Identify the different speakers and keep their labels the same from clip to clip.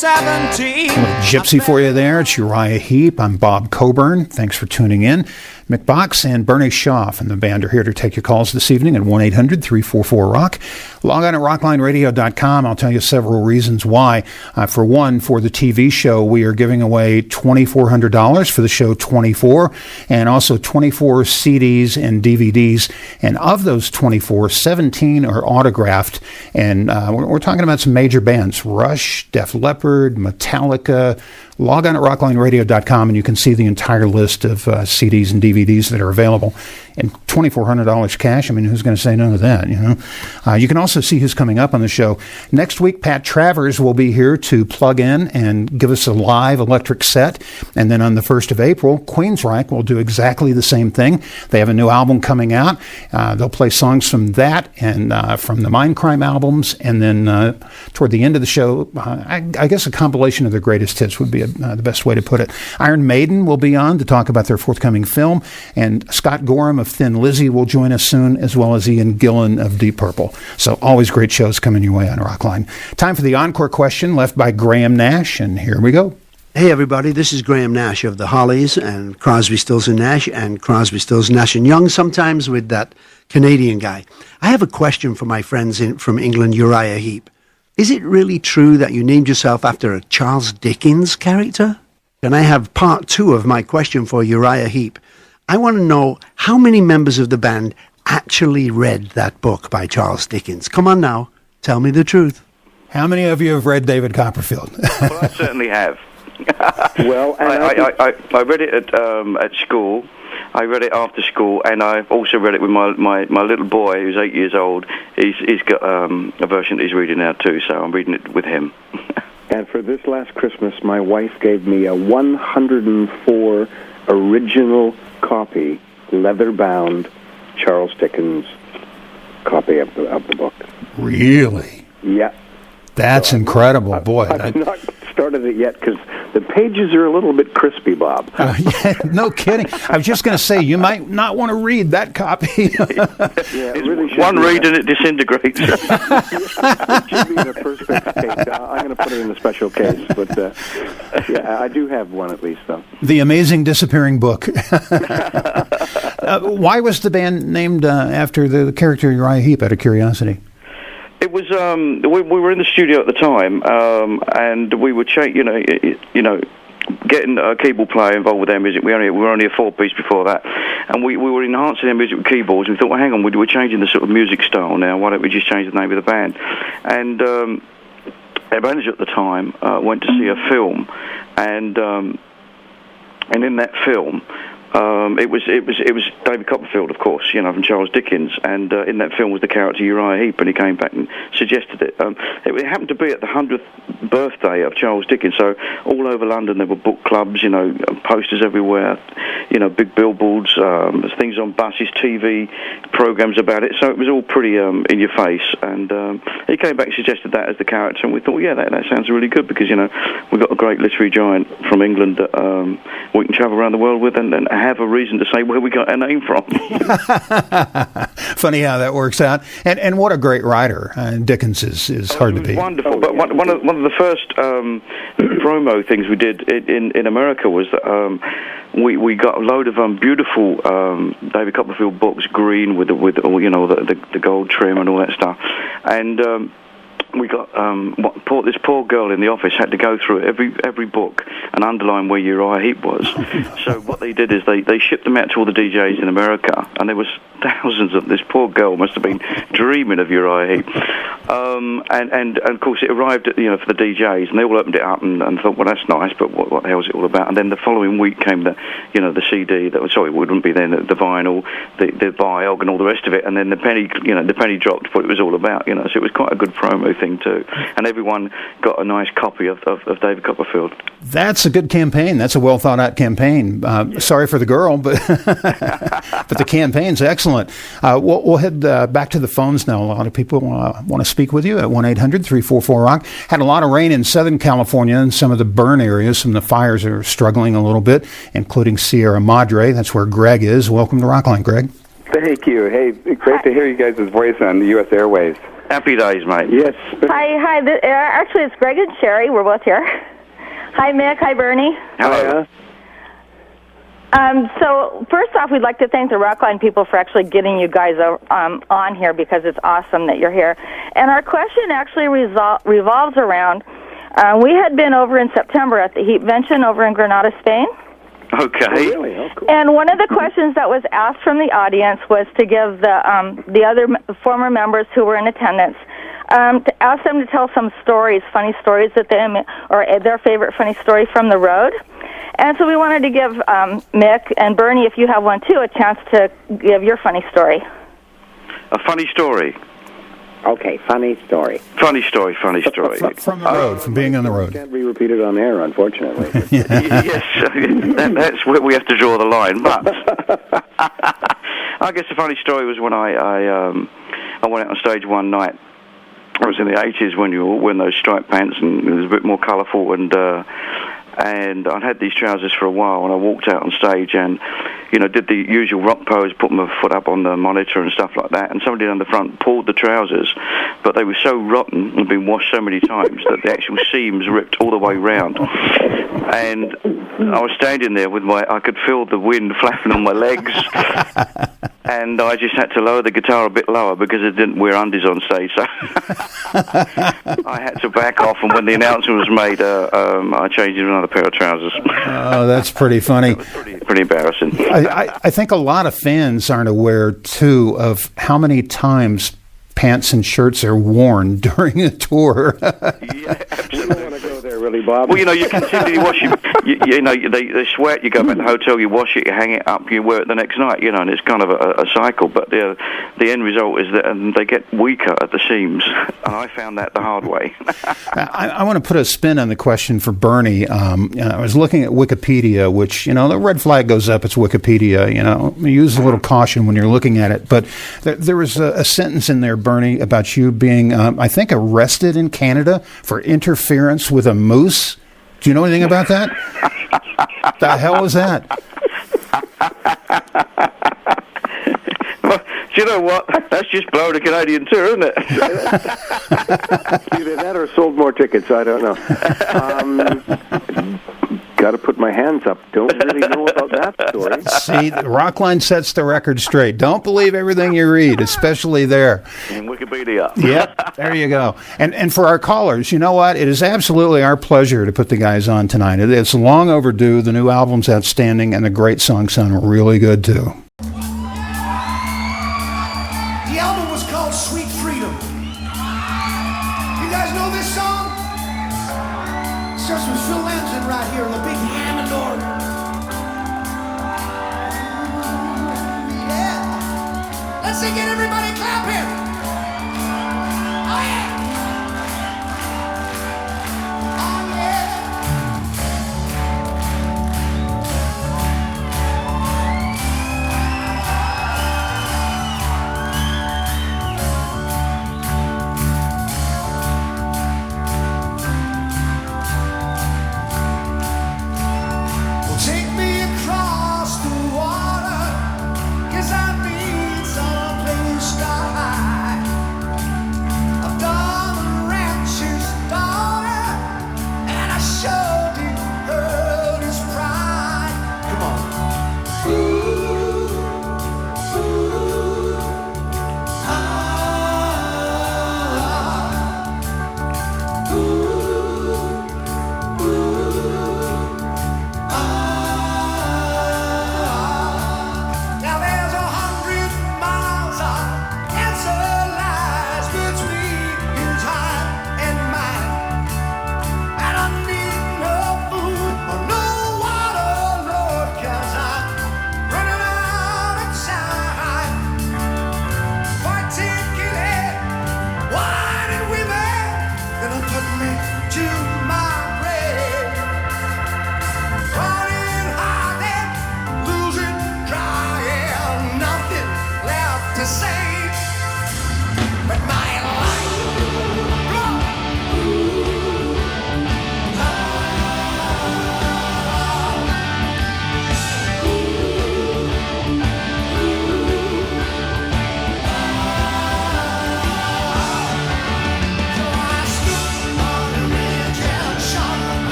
Speaker 1: 17.
Speaker 2: Gypsy for you there. It's Uriah Heep. I'm Bob Coburn. Thanks for tuning in. Mick Box and Bernie Shaw from the band are here to take your calls this evening at 1-800-344-ROCK. Log on at rocklineradio.com. I'll tell you several reasons why. For one, for the TV show, we are giving away $2,400 for the show 24, and also 24 CDs and DVDs. And of those 24, 17 are autographed. And we're talking about some major bands: Rush, Def Leppard, Metallica. Log on at rocklineradio.com and you can see the entire list of CDs and DVDs that are available. And $2,400 cash, I mean, who's going to say no to that, you know? You can also see who's coming up on the show. Next week, Pat Travers will be here to plug in and give us a live electric set. And then on the 1st of April, Queensryche will do exactly the same thing. They have a new album coming out. They'll play songs from that and from the Mindcrime albums. And then toward the end of the show, I guess a compilation of their greatest hits would be the best way to put it. Iron Maiden will be on to talk about their forthcoming film. And Scott Gorham of Thin Lizzy will join us soon, as well as Ian Gillan of Deep Purple. So always great shows coming your way on Rockline. Time for the encore question left by Graham Nash, and here we go.
Speaker 3: Hey everybody, this is Graham Nash of the Hollies and Crosby, Stills and Nash and Crosby, Stills, Nash and Young, sometimes with that Canadian guy. I have a question for my friends from England, Uriah Heep. Is it really true that you named yourself after a Charles Dickens character? And I have part 2 of my question for Uriah Heep. I want to know how many members of the band actually read that book by Charles Dickens. Come on now, tell me the truth.
Speaker 2: How many of you have read David Copperfield?
Speaker 4: Well, I certainly have.
Speaker 5: Well,
Speaker 4: I read it at school. I read it after school, and I also read it with my little boy, who's 8 years old. He's got a version that he's reading now too, so I'm reading it with him.
Speaker 5: And for this last Christmas, my wife gave me a 104 original copy, leather-bound, Charles Dickens copy of the book.
Speaker 2: Really?
Speaker 5: Yeah.
Speaker 2: That's incredible, boy.
Speaker 5: I've not started it yet because the pages are a little bit crispy, Bob.
Speaker 2: Yeah, no kidding. I was just going to say, you might not want to read that copy.
Speaker 5: Yeah, it really
Speaker 4: one read and it disintegrates.
Speaker 5: It should be in a perspex case. I'm going to put it in a special case, but yeah, I do have one at least, though.
Speaker 2: The Amazing Disappearing Book. Why was the band named after the character Uriah Heep, out of curiosity?
Speaker 4: It was we were in the studio at the time, and we were getting a keyboard player involved with their music. We were only a 4-piece before that, and we were enhancing their music with keyboards. And we thought, well, hang on, we're changing the sort of music style now. Why don't we just change the name of the band? And our manager at the time went to see a film, and in that film. It was David Copperfield, of course, from Charles Dickens, and in that film was the character Uriah Heep, and he came back and suggested it. It happened to be at the 100th birthday of Charles Dickens, so all over London there were book clubs, posters everywhere, big billboards, things on buses, TV programs about it, so it was all pretty in your face, and he came back and suggested that as the character, and we thought, yeah, that sounds really good, because, we've got a great literary giant from England that we can travel around the world with and have a reason to say where we got our name from.
Speaker 2: Funny how that works out. And what a great writer. Dickens is hard to beat.
Speaker 4: Wonderful. But one of the first promo things we did in America was that we got a load of beautiful David Copperfield books, green with the gold trim and all that stuff. And we got this poor girl in the office had to go through every book and underline where Uriah Heep was. So what they did is they shipped them out to all the DJs in America, and there was thousands of them. This poor girl must have been dreaming of Uriah Heep. And of course it arrived at, for the DJs, and they all opened it up and thought, well, that's nice, but what the hell is it all about? And then the following week came the CD it wouldn't be then the vinyl, the biog, and all the rest of it, and then the penny dropped what it was all about, so it was quite a good promo thing too, and everyone got a nice copy of David Copperfield.
Speaker 2: That's a good campaign. That's a well thought out campaign. Sorry for the girl, but but the campaign's excellent. We'll head back to the phones now. A lot of people want to speak with you at 1-800-344-ROCK. Had a lot of rain in Southern California and some of the burn areas. Some of the fires are struggling a little bit, including Sierra Madre. That's where Greg is. Welcome to Rockline, Greg.
Speaker 6: Thank you. Hey, great to hear you guys' voice on the U.S. Airways.
Speaker 4: Happy days, mate.
Speaker 5: Yes.
Speaker 1: Hi. Actually, it's Greg and Sherry. We're both here. Hi, Mick. Hi, Bernie.
Speaker 4: Hello.
Speaker 1: So first off, we'd like to thank the Rockline people for actually getting you guys on here, because it's awesome that you're here. And our question actually revolves around, we had been over in September at the Heep Vention over in Granada, Spain.
Speaker 4: Okay.
Speaker 5: Oh, really? Oh, cool.
Speaker 1: And one of the questions that was asked from the audience was to give the other former members who were in attendance, to ask them to tell some stories, funny stories that or their favorite funny story from the road. And so we wanted to give Mick and Bernie, if you have one too, a chance to give your funny story.
Speaker 4: A funny story.
Speaker 6: Okay, funny story.
Speaker 4: Funny story.
Speaker 2: From the road, from being on the road.
Speaker 5: Can't be repeated on air, unfortunately.
Speaker 4: Yes, that's where we have to draw the line. But I guess the funny story was when I went out on stage one night. It was in the 80s when you were wearing those striped pants, and it was a bit more colourful, and I'd had these trousers for a while, and I walked out on stage and, did the usual rock pose, put my foot up on the monitor and stuff like that, and somebody on the front pulled the trousers, but they were so rotten and been washed so many times that the actual seams ripped all the way round. And I was standing there I could feel the wind flapping on my legs, and I just had to lower the guitar a bit lower because I didn't wear undies on stage, so I had to back off, and when the announcement was made, I changed into another pair of trousers.
Speaker 2: Oh, that's pretty funny.
Speaker 4: It was pretty embarrassing.
Speaker 2: I think a lot of fans aren't aware, too, of how many times pants and shirts are worn during a tour.
Speaker 4: Yeah,
Speaker 5: You
Speaker 4: absolutely.
Speaker 5: don't want to go there, really, Bob.
Speaker 4: Well, you continually wash it. They sweat. You go back to the hotel, you wash it, you hang it up, you wear it the next night. And it's kind of a cycle. But the end result is that they get weaker at the seams, and I found that the hard way.
Speaker 2: I want to put a spin on the question for Bernie. I was looking at Wikipedia, which, the red flag goes up. It's Wikipedia. Use a little caution when you're looking at it. But there was a sentence in there, Bernie, about you being, I think, arrested in Canada for interference with a moose. Do you know anything about that? The hell was that?
Speaker 4: Well, do you know what? That's just blowing a Canadian tour, isn't it?
Speaker 5: Either that or sold more tickets. I don't know. Got to put my hands up. Don't really know about that story.
Speaker 2: See, the Rockline sets the record straight. Don't believe everything you read, especially there.
Speaker 4: In Wikipedia.
Speaker 2: Yep, there you go. And for our callers, you know what? It is absolutely our pleasure to put the guys on tonight. It's long overdue. The new album's outstanding, and the great songs sound really good, too.
Speaker 7: The album was called Sweet Freedom. You guys know this song? It starts with Phil Lanzon right here on the big Hammond organ. Yeah. Let's sing it, everybody clap here. Oh yeah. Oh yeah. Take me across the water, 'cause I need someplace to hide.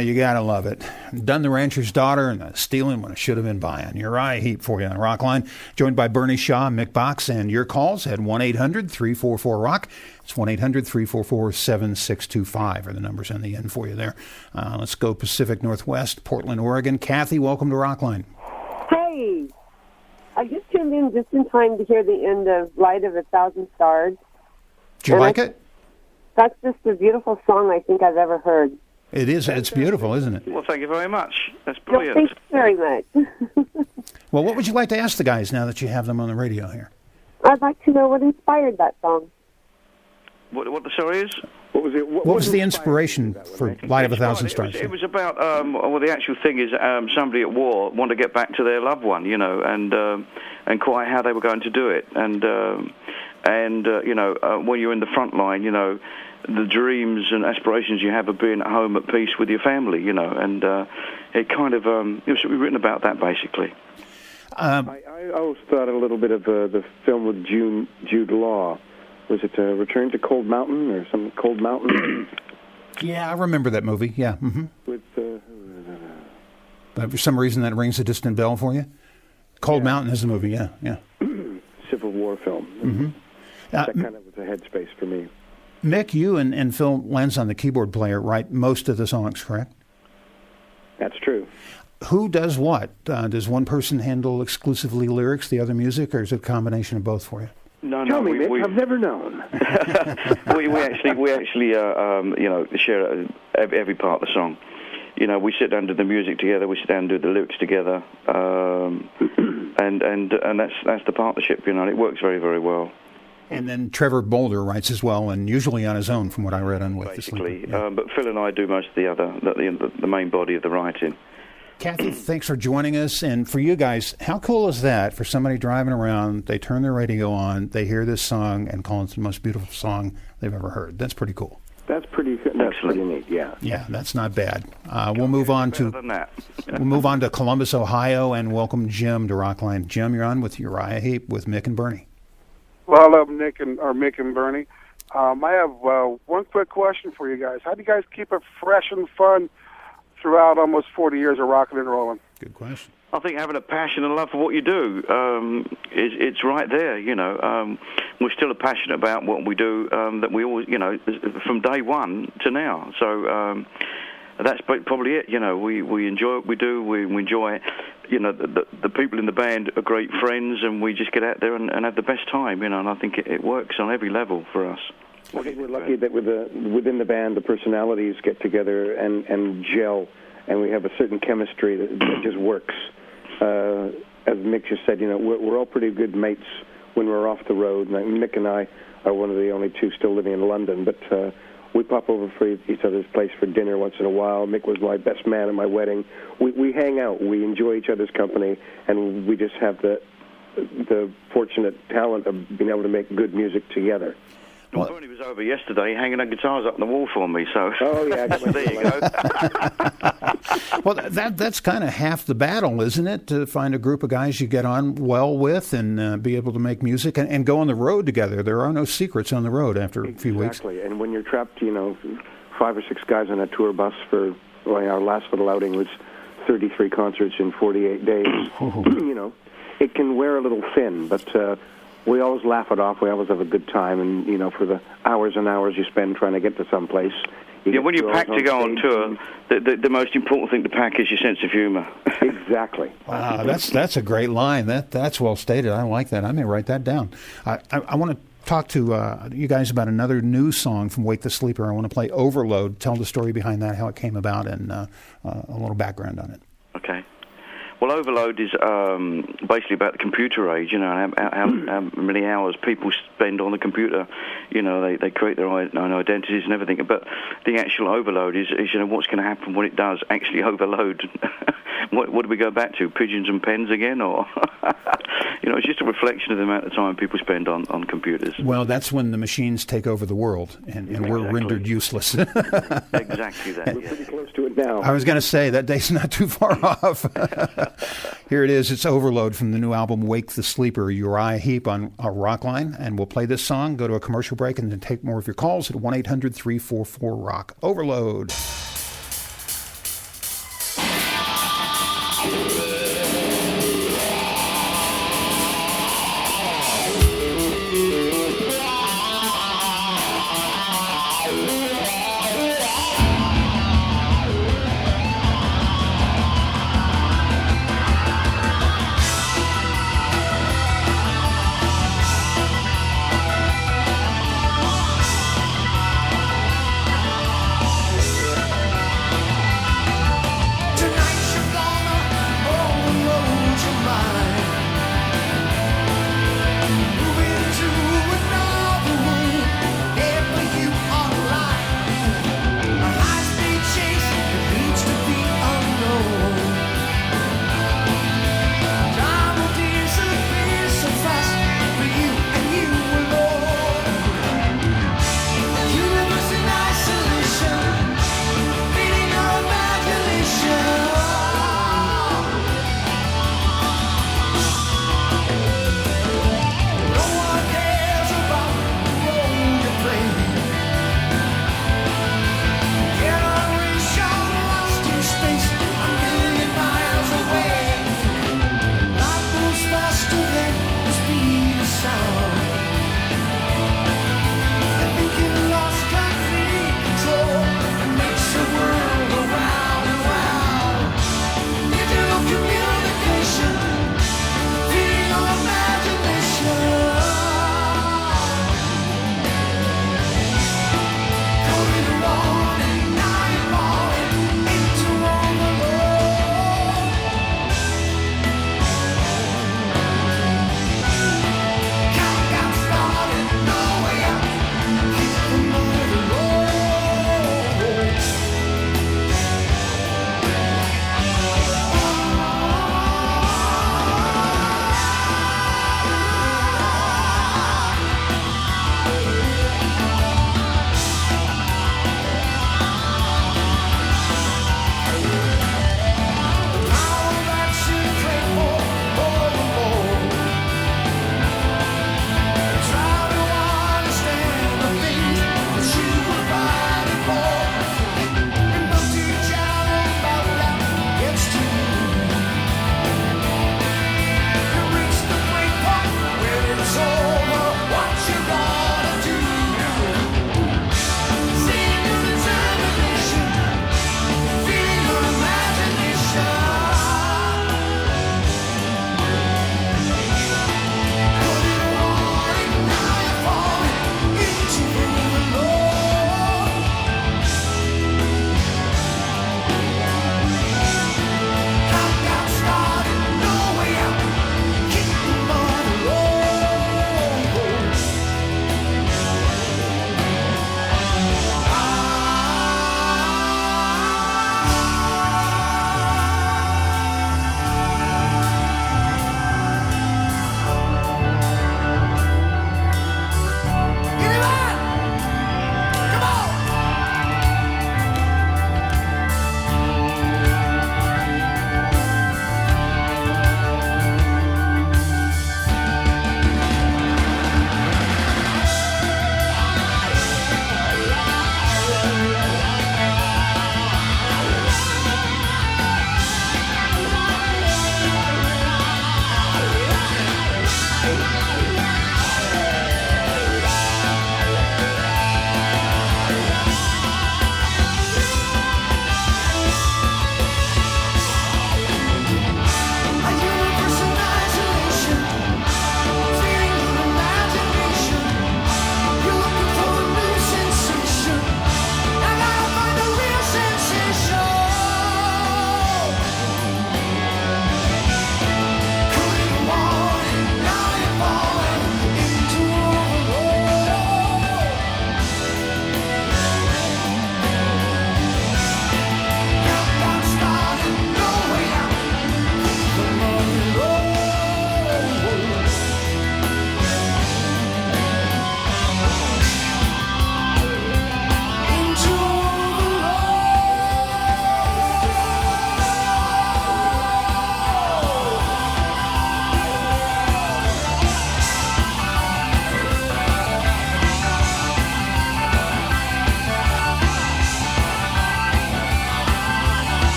Speaker 2: You got to love it. Done the Rancher's Daughter and Stealin' When It Should Have Been Buying. Uriah Heep for you on Rockline. Joined by Bernie Shaw and Mick Box. And your calls at 1-800-344-ROCK. It's 1-800-344-7625 are the numbers on the end for you there. Let's go Pacific Northwest, Portland, Oregon. Kathy, welcome to Rockline.
Speaker 8: Hey, I just tuned in just in time to hear the end of Light of 1,000 Stars.
Speaker 2: Did you like it?
Speaker 8: That's just a beautiful song I think I've ever heard.
Speaker 2: It is. It's beautiful, isn't it?
Speaker 4: Well, thank you very much. That's brilliant.
Speaker 8: Thank you very much.
Speaker 2: Well, what would you like to ask the guys now that you have them on the radio here?
Speaker 8: I'd like to know what inspired that song.
Speaker 4: What the story is?
Speaker 5: What was it?
Speaker 2: What was the inspiration for Light of 1,000 Stars?
Speaker 4: It was about, well, the actual thing is somebody at war wanted to get back to their loved one, and quite how they were going to do it. And when you're in the front line, the dreams and aspirations you have of being at home at peace with your family, and it kind of, it was written about that, basically.
Speaker 5: I always thought a little bit of the film with Jude Law. Was it Return to Cold Mountain or something? Cold Mountain?
Speaker 2: Yeah, I remember that movie, yeah. Mm-hmm.
Speaker 5: With,
Speaker 2: but for some reason that rings a distant bell for you? Cold Mountain is the movie, yeah.
Speaker 5: Civil War film.
Speaker 2: Mm-hmm.
Speaker 5: That kind of was a headspace for me.
Speaker 2: Mick, you and Phil Lenz on the keyboard player write most of the songs, correct?
Speaker 5: That's true.
Speaker 2: Who does what? Does one person handle exclusively lyrics, the other music, or is it a combination of both for you?
Speaker 4: No,
Speaker 5: Tell me, Mick, I've never known.
Speaker 4: we actually share every part of the song. We sit down and do the music together. We sit down and do the lyrics together, and that's the partnership. It works very, very well.
Speaker 2: And then Trevor Boulder writes as well, and usually on his own, from what I read on With the Sleeper. Yeah.
Speaker 4: But Phil and I do most of the main body of the writing.
Speaker 2: Kathy, thanks for joining us. And for you guys, how cool is that for somebody driving around, they turn their radio on, they hear this song, and call it the most beautiful song they've ever heard? That's pretty cool.
Speaker 5: That's pretty neat, yeah.
Speaker 2: Yeah, that's not bad. We'll move on to Columbus, Ohio, and welcome Jim to Rockline. Jim, you're on with Uriah Heep with Mick and Bernie.
Speaker 9: Well, hello, Mick and Bernie. I have one quick question for you guys. How do you guys keep it fresh and fun throughout almost 40 years of rocking and rolling?
Speaker 2: Good question.
Speaker 4: I think having a passion and love for what you do, it's right there. We're still passionate about what we do. That we always, from day one to now. So that's probably it. We enjoy what we do. We enjoy it. The people in the band are great friends, and we just get out there and have the best time. And I think it works on every level for us.
Speaker 5: I think we're lucky that within the band, the personalities get together and gel, and we have a certain chemistry that just works. As Mick just said, we're all pretty good mates when we're off the road. Mick and I are one of the only two still living in London, but we pop over for each other's place for dinner once in a while. Mick was my best man at my wedding. We hang out. We enjoy each other's company, and we just have the fortunate talent of being able to make good music together.
Speaker 4: Well, Bernie was over yesterday hanging our guitars up on the wall for me, so...
Speaker 5: Oh, yeah.
Speaker 4: There you go.
Speaker 2: Well, that's kind of half the battle, isn't it? To find a group of guys you get on well with and be able to make music and go on the road together. There are no secrets on the road after a few weeks.
Speaker 5: Exactly, and when you're trapped, 5 or 6 guys on a tour bus for... our last little outing was 33 concerts in 48 days. It can wear a little thin, but... we always laugh it off. We always have a good time, and for the hours and hours you spend trying to get to some place.
Speaker 4: When you pack to go on tour, the most important thing to pack is your sense of humor.
Speaker 5: Exactly.
Speaker 2: Wow, that's a great line. That's well stated. I like that. I may write that down. I want to talk to you guys about another new song from Wake the Sleeper. I want to play Overload. Tell the story behind that, how it came about, and a little background on it.
Speaker 4: Okay. Well, Overload is basically about the computer age, and how many hours people spend on the computer. They create their own identities and everything. But the actual overload is what's going to happen when it does actually overload. What do we go back to? Pigeons and pens again? Or, it's just a reflection of the amount of time people spend on computers.
Speaker 2: Well, that's when the machines take over the world, and we're rendered useless.
Speaker 4: Exactly that.
Speaker 5: We're pretty close to it now.
Speaker 2: I was going to say, that day's not too far off. Here it is. It's Overload from the new album Wake the Sleeper, Uriah Heep on Rockline. And we'll play this song, go to a commercial break, and then take more of your calls at 1-800-344-ROCK. Overload.
Speaker 7: Tonight you're gonna, oh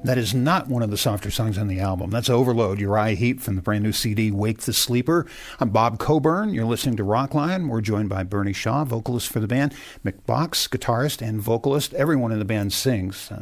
Speaker 2: That is not one of the softer songs on the album. That's Overload, Uriah Heep from the brand new CD, Wake the Sleeper. I'm Bob Coburn. You're listening to Rockline. We're joined by Bernie Shaw, vocalist for the band, Mick Box, guitarist and vocalist. Everyone in the band sings.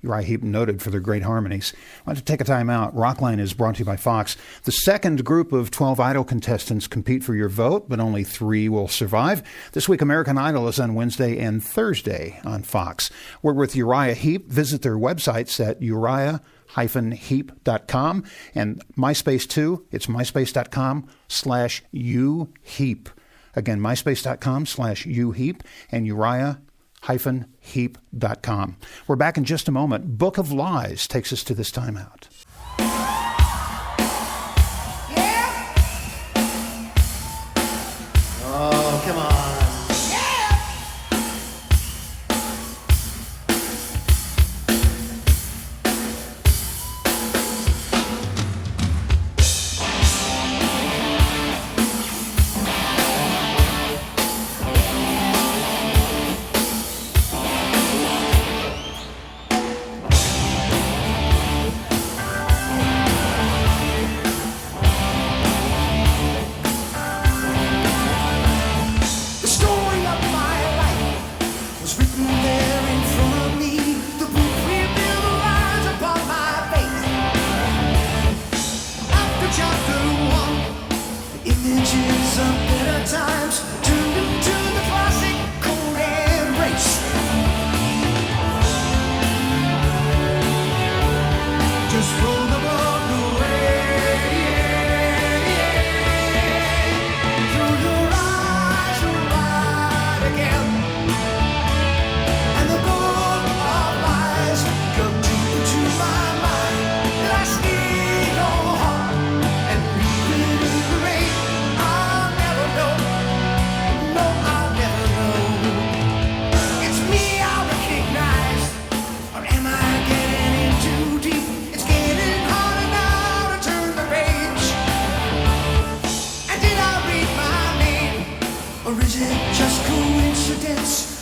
Speaker 2: Uriah Heep noted for their great harmonies. I want to take a time out. Rockline is brought to you by Fox. The second group of 12 Idol contestants compete for your vote, but only 3 will survive. This week, American Idol is on Wednesday and Thursday on Fox. We're with Uriah Heep. Visit their websites at uriah-heep.com and MySpace too. It's myspace.com/uheep. Again, myspace.com/uheep and Uriah-heep.com. We're back in just a moment. Book of Lies takes us to this timeout.
Speaker 7: Yeah. Oh, come on.
Speaker 10: Or is it just coincidence?